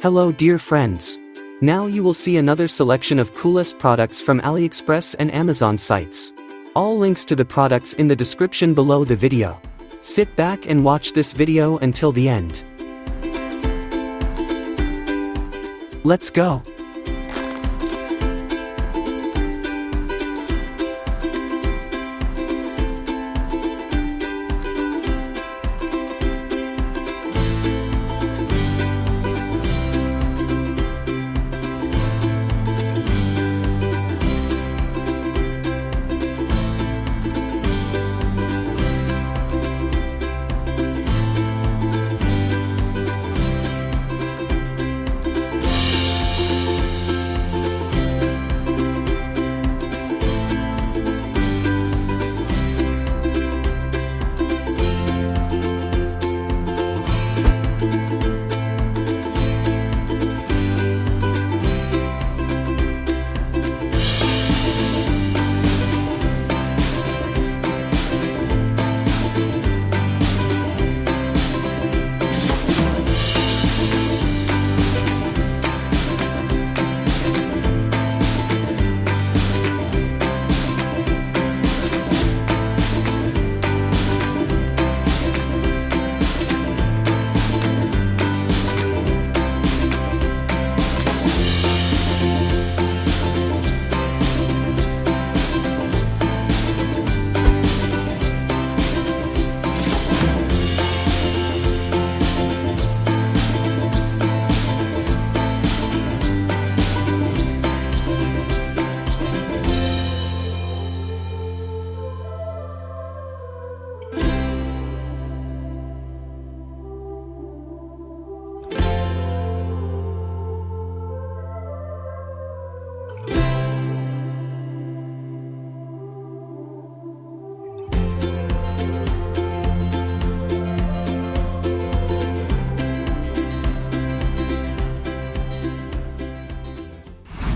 Hello dear friends. Now you will see another selection of coolest products from AliExpress and Amazon sites. All links to the products in the description below the video. Sit back and watch this video until the end. Let's go.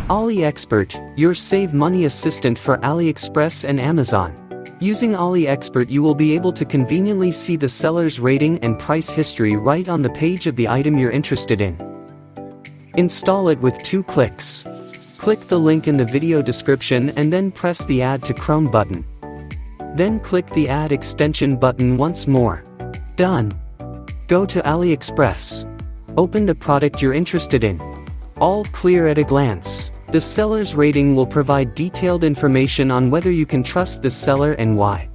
AliExpert, your save money assistant for AliExpress and Amazon. Using AliExpert you will be able to conveniently see the seller's rating and price history right on the page of the item you're interested in. Install it with 2 clicks. Click the link in the video description and then press the Add to Chrome button. Then click the Add Extension button once more. Done. Go to AliExpress. Open the product you're interested in. All clear at a glance. The seller's rating will provide detailed information on whether you can trust the seller and why.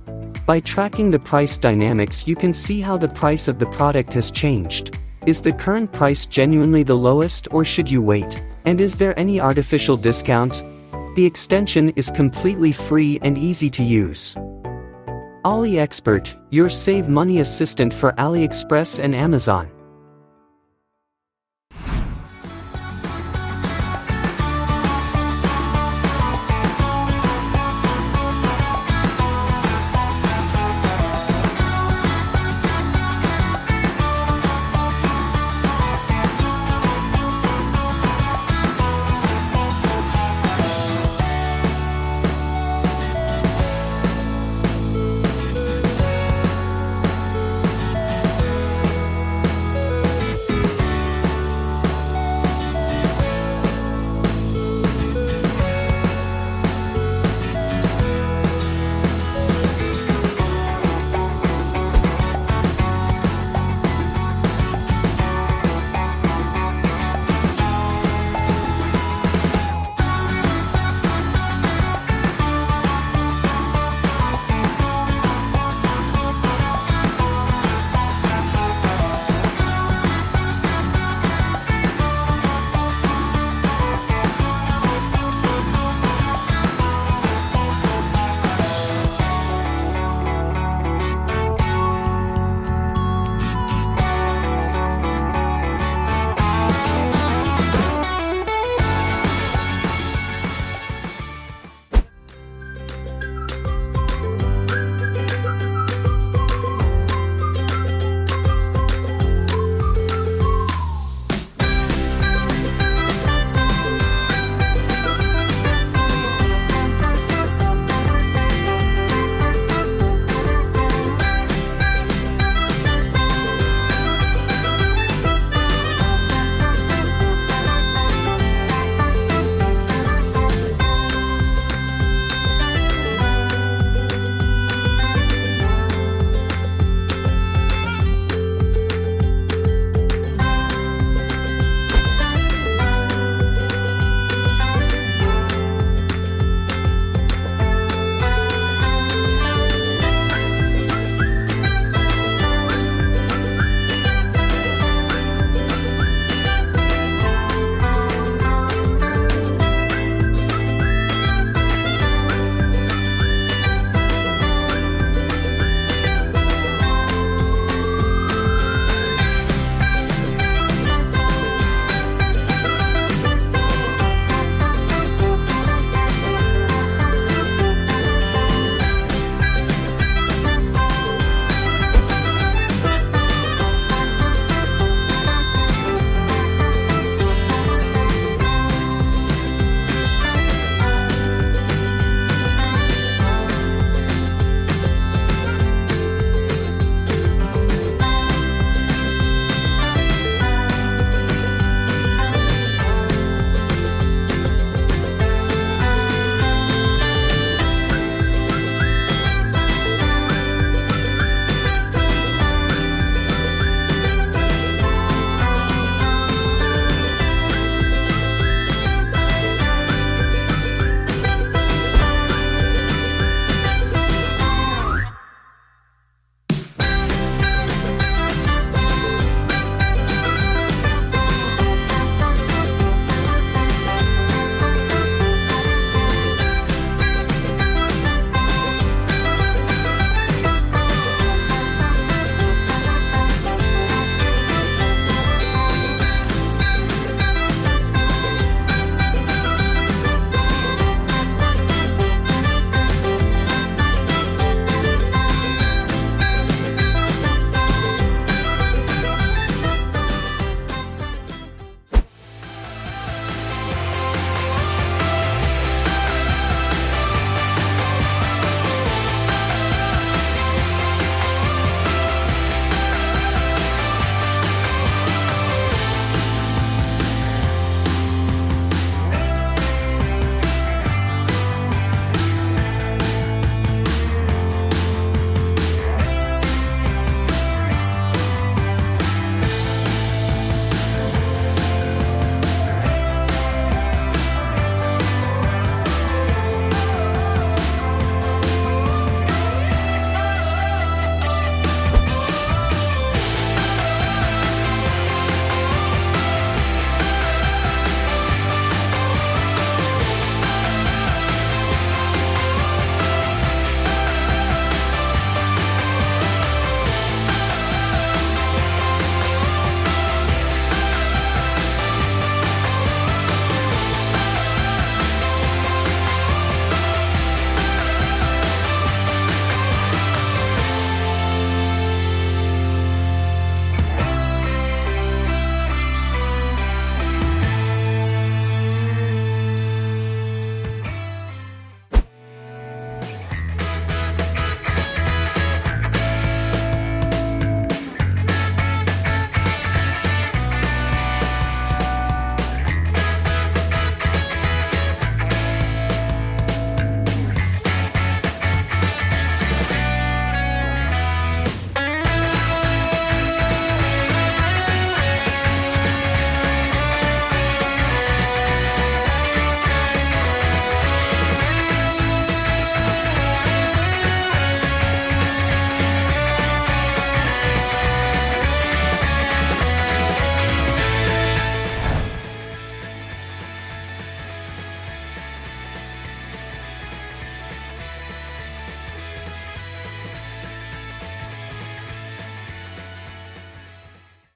By tracking the price dynamics you can see how the price of the product has changed. Is the current price genuinely the lowest or should you wait? And is there any artificial discount? The extension is completely free and easy to use. AliExpert, your save money assistant for AliExpress and Amazon.